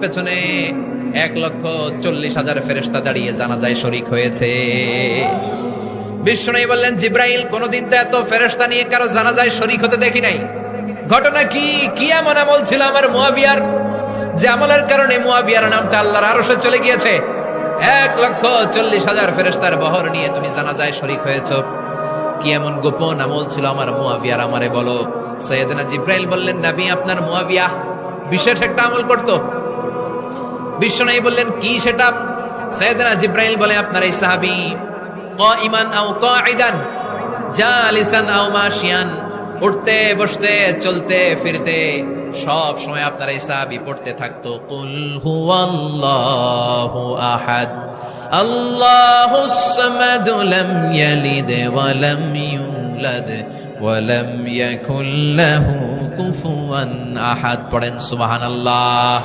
পেছনে 1,40,000 ফেরেশতা দাঁড়িয়ে জানাজায় শরীক হয়েছে। বিষ্ণু বললেন, জিব্রাইল, কোনদিন তো এত ফেরেশতা নিয়ে কারো জানাজায় শরীক হতে দেখি নাই। ঘটনা কি? কি এমন আমল ছিল আমার মুয়াবিয়ার যে আমলের কারণে মুয়াবিয়ার নামটা আল্লাহর আরশে চলে গিয়েছে? 1,40,000 ফেরেশতার বহর নিয়ে তুমি জানাজায় শরীক হয়েছো। কি এমন গোপন আমল ছিল আমার মুয়াবিয়ার, আমারে বলো। সাইয়েদনা জিব্রাইল বললেন, নবী, আপনার মুয়াবিয়া বিশেষ একটা আমল করত। বিষ্ণু বললেন, কি সেটা? সাইয়েদনা জিব্রাইল বলে, আপনার এই সাহাবী কাইমান আও কাঈদান, জালিসান আও মাশিয়ান, উঠতে বসতে চলতে ফিরতে সব সময় আপনার এই সাহাবী পড়তে থাকতো, কুল হুয়াল্লাহু আহাদ, আল্লাহুস সামাদ, লাম ইয়ালিদ ওয়া লাম ইউলাদ ওয়া লাম ইয়াকুল লাহু কুফুয়ান আহাদ। পড়েন সুবহানাল্লাহ।